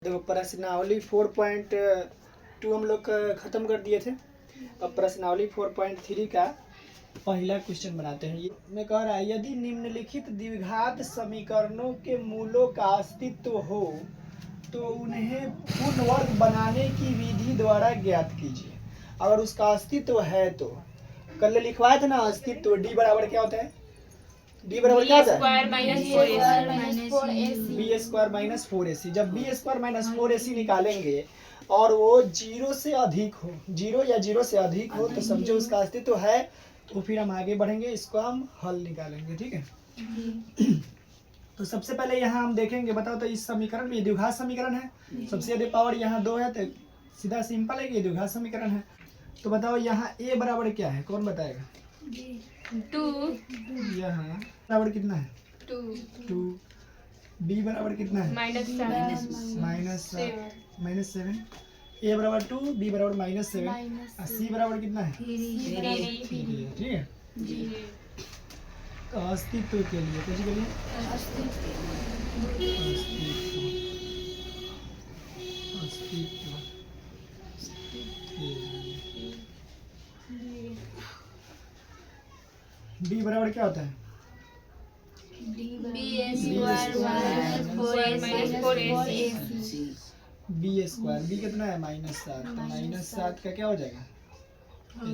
देखो प्रश्नावली 4.2 हम लोग ख़त्म कर दिए थे। अब प्रश्नावली 4.3 का पहला क्वेश्चन बनाते हैं। ये मैं कह रहा है, यदि निम्नलिखित द्विघात समीकरणों के मूलों का अस्तित्व हो तो उन्हें पूर्ण वर्ग बनाने की विधि द्वारा ज्ञात कीजिए। अगर उसका अस्तित्व है तो कल लिखवाए थे ना, अस्तित्व डी बराबर क्या होता है? डी बराबर क्या होता है? B square minus 4ac। जब बी स्क्वायर माइनस 4ac निकालेंगे और वो जीरो से अधिक हो, जीरो या जीरो से अधिक हो तो समझो उसका अस्तित्व है। तो फिर हम आगे बढ़ेंगे, इसको हम हल निकालेंगे। ठीक है। तो सबसे पहले यहाँ हम देखेंगे, बताओ तो इस समीकरण में द्विघात समीकरण है, सबसे अधिक पावर यहाँ 2 है तो सीधा सिंपल है कि द्विघात समीकरण है। तो बताओ यहाँ a बराबर क्या है, कौन बताएगा? 2। यहाँ बराबर कितना है? 2। b बराबर कितना है? -7। a बराबर 2, b बराबर -7 और c बराबर कितना है? 3। ठीक है। तो अस्तित्व के लिए कुछ के लिए अस्तित्व b बराबर क्या होता है? बी स्क्वायर, बी कितना है? -7। तो -7 का क्या हो जाएगा?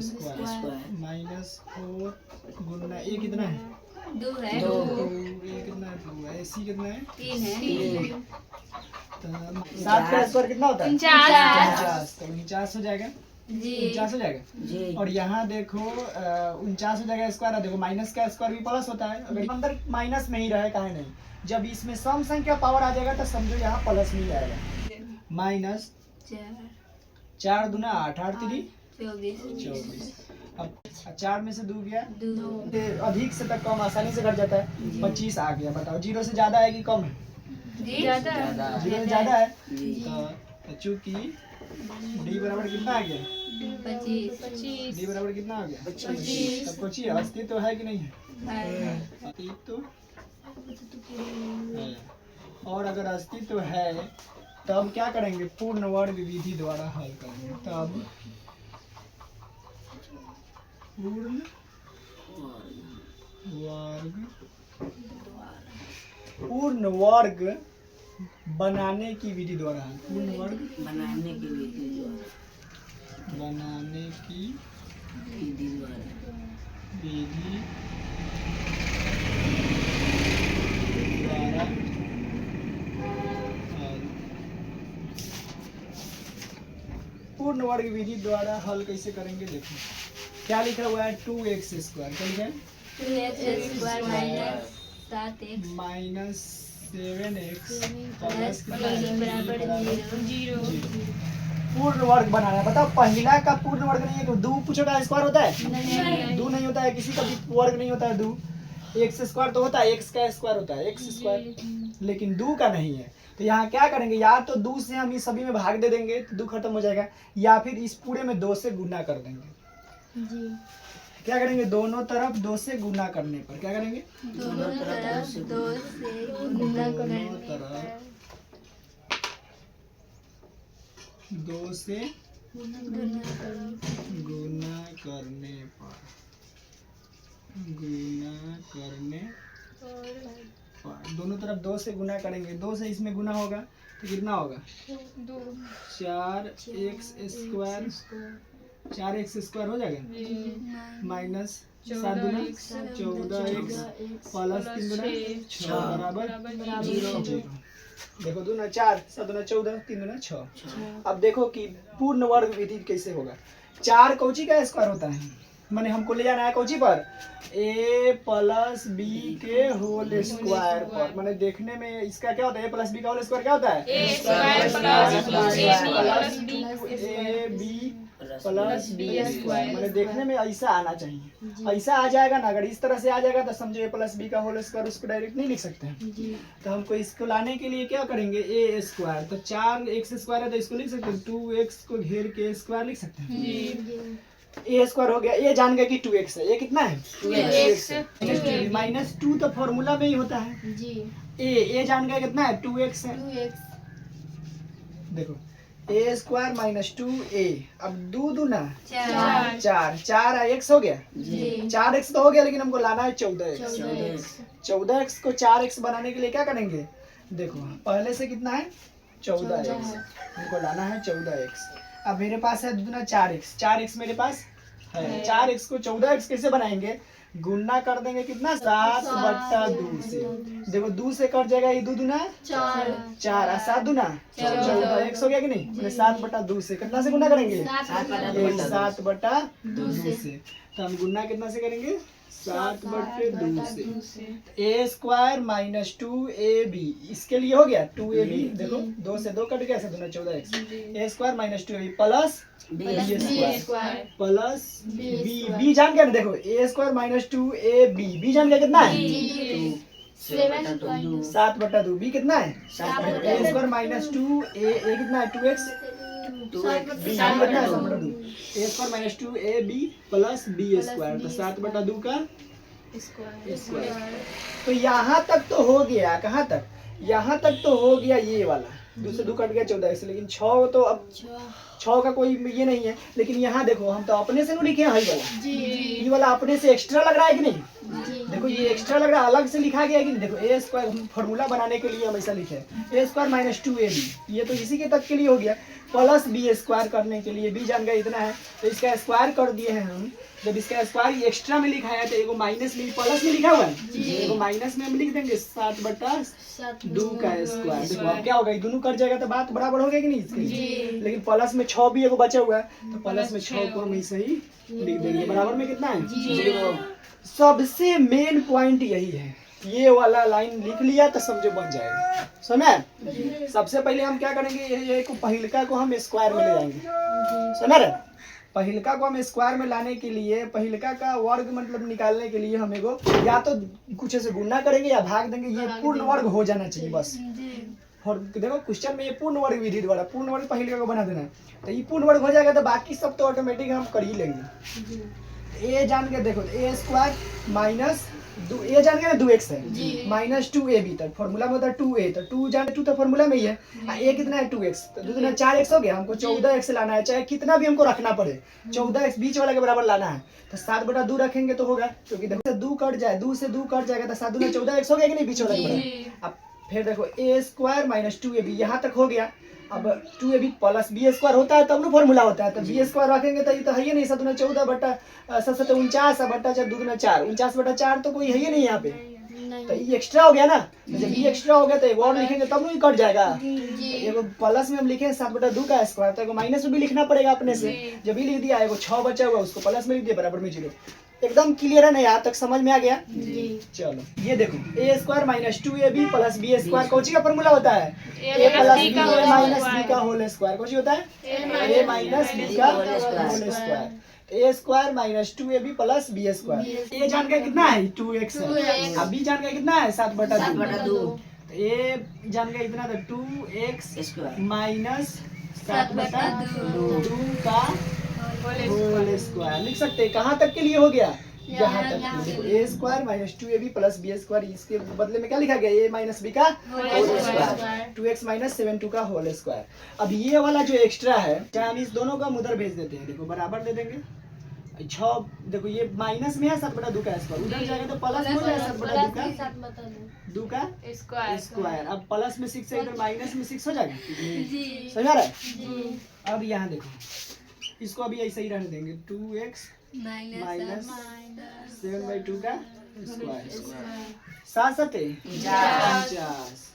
स्क्वायर -4 गुना ए कितना है? 2 है। ए कितना है? 2 है। सी कितना है? 3 है। तो 7 का स्क्वायर कितना होता है? 49। तो 49 हो जाएगा जी। 49 हो जाएगा। और यहाँ देखो 49 हो जाएगा स्क्वायर। देखो माइनस का स्क्वायर भी प्लस होता है। अगर अंदर माइनस में ही रहे काहे नहीं, जब इसमें सम संख्या पावर आ जाएगा तो समझो यहाँ प्लस में ही आएगा। -4 दूना 8, 8 3 24। अब 4 में से 2 गया, अधिक से तक कम आसानी से घट जाता है। 25 आ गया। बताओ जीरो से ज्यादा है कि कम है? जीरो से ज्यादा है। तो चूंकि डी बराबर कितना आ गया? 25। डी बराबर कितना आ गया? 25। तब पूछिए अस्तित्व है कि नहीं है? अस्तित्व है। और अगर अस्तित्व है तब क्या करेंगे? पूर्ण वर्ग विधि द्वारा हल करेंगे। तब पूर्ण वर्ग बनाने की विधि द्वारा हल। पूर्ण वर्ग बनाने की विधि द्वारा पूर्ण वर्ग विधि द्वारा हल कैसे करेंगे? देखो क्या लिखा हुआ है? 2x square. क्या लिखा है? 2x square minus 7x plus 3 बराबर 0। पूर्ण वर्ग बनाना है। बताओ पहला का पूर्ण वर्ग नहीं है तो 2 पूछोगा स्क्वायर होता है? 2 नहीं होता है, किसी का भी वर्ग नहीं होता है 2। x स्क्वायर तो होता है, x का स्क्वायर होता है, x स्क्वायर, लेकिन 2 का नहीं है। तो यहाँ क्या करेंगे? या तो 2 से हम इस सभी में भाग दे देंगे तो 2 खत्म हो जाएगा, या फिर इस पूरे में 2 से गुना कर देंगे। जी। क्या करेंगे? दोनों तरफ 2 से गुना करने पर क्या करेंगे? दोनों तरफ 2 से गुना करने पर 2 से गुना करने पर दोनों तरफ 2 से गुना करेंगे। 2 से इसमें गुना होगा तो कितना होगा? 4x square. 4x स्क्वायर हो जाएगा माइनस 7 दूना 14x प्लस 3 दूना 6 बराबर 0। देखो 2 दूना 4, 7 दूना 14, 3 दूना 6। अब देखो कि पूर्ण वर्ग विधि कैसे होगा। 4 कौची का स्क्वायर होता है? मैंने हमको ले जाना है कौची पर? a प्लस b के होल स्क्वायर पर। मैंने देखने में इसका क्या होता है? a प्लस b का होल स्क्वायर क्या होता है? a square plus b square. मैंने देखने में ऐसा आना चाहिए। ऐसा आ जाएगा ना, अगर इस तरह से आ जाएगा तो समझो a प्लस b का होल स्क्वायर, उसको डायरेक्ट नहीं लिख सकते हैं। तो हमको इसको लाने के लिए क्या करेंगे? a square. तो 4x स्क्वायर है तो इसको लिख सकते हैं, 2x को घेर के स्क्वायर लिख सकते हैं। a स्क्वायर हो गया। a जान गया कि 2x है। a कितना है? 2x। माइनस 2 तो फॉर्मूला में ही होता है। जी। a जान गया कितना है? 2x है। देखो ए स्क्वायर माइनस 2a, अब दो दूना चार। चार, चार x हो गया, जी। 4x तो हो गया, लेकिन हमको लाना है 14x। 14x। 14x को 4x बनाने के लिए क्या करेंगे, देखो पहले से कितना है 14x, हमको लाना है 14x। अब मेरे पास है दूना 4x, 4x मेरे पास है, 4x को 14x कैसे बनाएंगे, गुणा कर देंगे कितना 7/2 से। देखो 2 से कट जाएगा, ये दो दूना चार। 4 और 7 दूना 14x हो गया कि नहीं, मैंने 7/2 से कितना से गुणा करेंगे 7/2 से। तो हम गुणा कितना से करेंगे 7/2 से। ए स्क्वायर माइनस 2ab, इसके लिए हो गया 2ab, देखो 2 से 2 कट गया, ऐसा दूना 14x। A square minus 2ab plus b square plus b जान गया ना, देखो a square minus 2ab, B जान गया कितना है 7/2, बी कितना है ए स्क्वायर माइनस 2a कितना है 2x, बी कितना है 7/2, a square minus 2ab plus b square, तो 7/2 का स्क्वायर। तो यहाँ तक तो हो गया, कहाँ तक, यहाँ तक तो हो गया ये वाला, 2 से 2 कट गया 14x, लेकिन 6 तो अब 6 का कोई ये नहीं है, लेकिन यहाँ देखो हम तो अपने से नहीं लिखे हैं, ये वाला अपने से एक्स्ट्रा लग रहा है कि नहीं, देखो ये एक्स्ट्रा लग रहा है, अलग से लिखा गया है कि नहीं, देखो ए स्क्वायर फॉर्मूला बनाने के लिए हम ऐसा लिखे ए स्क्वायर माइनस 2ab, ये तो इसी के तक के लिए हो गया, प्लस बी स्क्वायर करने के लिए बी जान गया इतना है, तो इसका स्क्वायर कर दिए हैं हम। जब इसका स्क्वायर एक्स्ट्रा में लिखा है तो एगो माइनस में प्लस में लिखा हुआ है, एगो माइनस में हम लिख देंगे 7/2 का स्क्वायर। देखो अब क्या होगा, ये दोनों कट जाएगा तो बात बराबर हो गया कि नहीं इसके लिए, लेकिन प्लस में 6 भी एगो बचा हुआ है, तो प्लस में 6 को हम ऐसे ही लिख देंगे, बराबर में कितना है 0। सबसे मेन पॉइंट यही है, ये वाला लाइन लिख लिया तो समझो बन जाएगा, समझे। सबसे पहले हम क्या करेंगे, ये पहिलका को हम स्क्वायर में ले जाएंगे, समझ रहे, पहिलका को हम स्क्वायर में लाने के लिए, पहिलका का वर्ग मतलब निकालने के लिए हम एगो या तो कुछ ऐसे गुणा करेंगे या भाग देंगे, ये पूर्ण वर्ग हो जाना चाहिए बस। और देखो क्वेश्चन में ये पूर्ण वर्ग विधि द्वारा पूर्ण वर्ग पहिलका को बना देना है, तो ये पूर्ण वर्ग हो जाएगा तो बाकी सब तो ऑटोमेटिक हम कर ही लेंगे। ए जान के देखो ए स्क्वायर माइनस ए जान के ना 2x है माइनस 2ab, तक फॉर्मूला में होता है 2a, तो 2 जान 2 तो फॉर्मूला में ही है, a कितना है 2x, तो 2 दूना 4x हो गया, हमको 14x लाना है, चाहे कितना भी हमको रखना पड़े 14x बीच वाला के बराबर लाना है, तो 7/2 रखेंगे तो होगा, क्योंकि देखो 2 कट जाए, 2 से 2 कट जाएगा तो 7 दूना 14x हो गया कि नहीं बीच वाला के बराबर। अब फिर देखो ए स्क्वायर माइनस 2ab यहाँ तक हो गया, अब 2ab प्लस बी स्क्वायर होता है तब ना फॉर्मूला होता है, तो बी स्क्वायर रखेंगे तो ये तो है ही नहीं, 7 दूना 14/7 49 2 दूना 4 49/4 तो कोई है ही नहीं यहाँ पे, तो ये एक्स्ट्रा हो गया ना, जब ये एक्स्ट्रा हो गया तो एक और लिखेंगे तब नहीं कट जाएगा, एगो प्लस में हम लिखे 7/2 का स्क्वायर, तो एगो माइनस में भी लिखना पड़ेगा अपने से, जब भी लिख दिया एगो 6 बचा हुआ उसको प्लस में लिख दिया बराबर में 0। एकदम क्लियर है ना, यहाँ तक समझ में आ गया। चलो ये देखो a square minus 2ab plus b square कौची का फॉर्मूला होता है, a plus b minus b का होल स्क्वायर, कौची होता है ए माइनस बी का whole square, a square minus 2ab plus b square. A जान गया कितना है 2x है, अब बी जान गया कितना है 7/2, ए जान गया इतना था 2x माइनस 7/2 का होल स्क्वायर लिख सकते हैं। कहाँ तक के लिए हो गया, यहाँ तक। देखो a square minus 2ab plus b square, इसके बदले में क्या लिखा गया ए माइनस बी का होल स्क्वायर, 2x माइनस 7/2 का होल स्क्वायर। अब ये वाला जो एक्स्ट्रा है चाहे हम इस दोनों का उधर भेज देते हैं, देखो बराबर दे देंगे 6, देखो ये माइनस में है 7/2 का स्क्वायर, उधर जाएगा तो प्लस हो जाएगा 7/2 का स्क्वायर। अब प्लस में 6 है, इधर माइनस में 6 हो जाएगा, समझ रहा है। अब यहाँ देखो इसको अभी ऐसे ही रहने देंगे 2x माइनस 7/2 का स्क्वायर, 7 50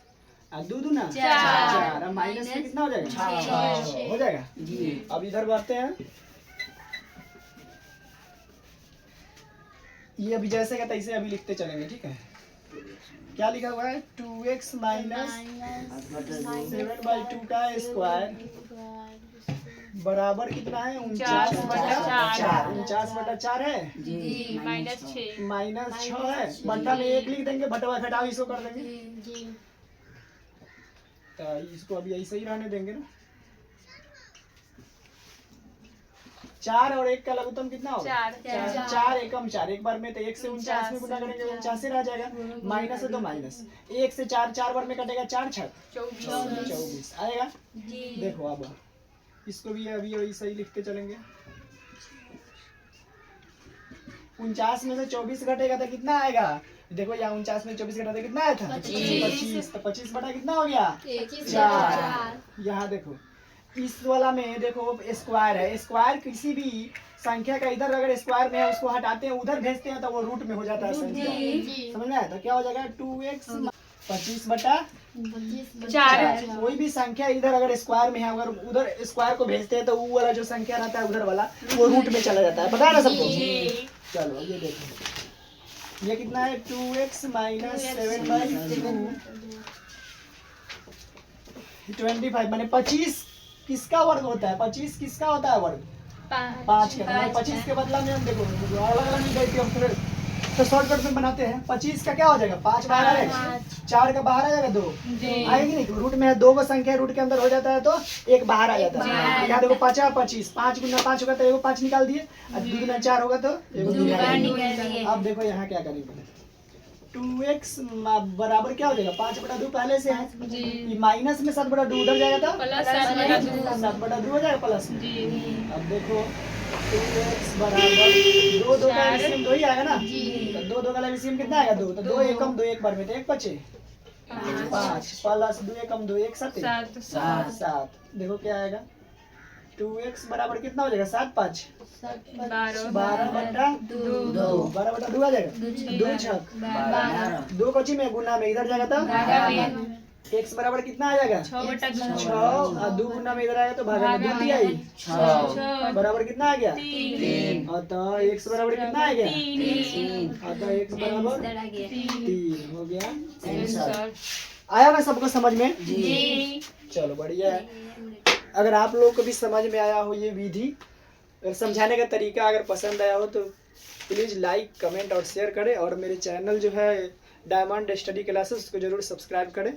और 2 दूना 4, अब माइनस में कितना हो जाएगा 6 हो जाएगा। अब इधर बढ़ते हैं, ये अभी जैसे का तैसे अभी लिखते चलेंगे, ठीक है। क्या लिखा हुआ है 2x माइनस 7/2 का स्क्वायर बराबर कितना है 49/4, 49/4 है माइनस 6 है, बट्टा में 1 लिख देंगे, बटवा घटाओ इसको कर देंगे, तो इसको अभी ऐसे ही रहने देंगे ना। 4 और 1 का लघुत्तम कितना होगा? 4 4 एकम 4, एक बार में तो 1 से 49 में गुना करेंगे 49 से रह जाएगा, माइनस है तो माइनस, 1 से 4 4 बार में कटेगा, 4 छक 24 आएगा। देखो अब इसको भी अभी वही सही लिखते चलेंगे। 49 में से 24 घटेगा तो कितना आएगा? देखो यहाँ 49 में 24 घटा तो कितना आया था? 25। तो 25 बटा कितना हो गया? 4। यहाँ देखो इस वाला में देखो स्क्वायर है, स्क्वायर किसी भी संख्या का इधर अगर स्क्वायर में है उसको हटाते हैं उधर भेजते हैं तो वो रूट में हो जाता है संख्या, समझ में आया? तो क्या हो जाएगा? 2x 25 बटा 4। कोई भी संख्या इधर अगर स्क्वायर में है, अगर उधर स्क्वायर को भेजते हैं तो वो वाला जो संख्या रहता है उधर वाला वो रूट में चला जाता है, पता है ना सबको? चलो ये देखो ये कितना है? 2x माइनस 7/2 25 माने 25 किसका वर्ग होता है? 25 किसका होता है वर्ग? 5 का। 25 के बदला में हम देखो अलग अलग नहीं हम फिर तो शॉर्टकट में बनाते हैं। 25 का क्या हो जाएगा? 5 बाहर आ जाएगा, 4 का बाहर आ जाएगा, 2 आएगी नहीं, रूट में है 2 का संख्या रूट के अंदर हो जाता है तो 1 बाहर आ जाता है। यहाँ देखो 5 25, 5 गुना 5 होगा तो एगो 5 निकाल दिए, और 2 गुना 4 होगा तो एगो 2 निकाल दिए। अब देखो यहाँ क्या करेंगे, 2x बराबर क्या हो जाएगा? 5/2 पहले से है, माइनस में 7/2 उधर जाएगा तो 7/2 हो जाएगा प्लस में। अब देखो 2x बराबर 2 का एलसीएम 2 ही आएगा ना, तो 2 का एलसीएम कितना आएगा? 2। तो 2 एकम 2 एक बार में तो 1 बचे 5 प्लस 2 एकम 2 1 7। देखो क्या आएगा? 2x बराबर कितना हो जाएगा? 7 5 12/2 12/2 आ जाएगा, 2 छक 2 कोची में गुना में इधर जाएगा तो x बराबर कितना आ जाएगा? 6 और 2 गुना में इधर आएगा तो भागा में 2 दिया ही 6 बराबर कितना आ गया? 3। और तो x बराबर कितना आ गया? 3। और तो x बराबर 3 हो गया आंसर। आया ना सबको समझ में? जी चलो बढ़िया है। अगर आप लोगों को भी समझ में आया हो ये विधि, अगर समझाने का तरीका अगर पसंद आया हो तो प्लीज़ लाइक कमेंट और शेयर करें, और मेरे चैनल जो है डायमंड स्टडी क्लासेस उसको ज़रूर सब्सक्राइब करें।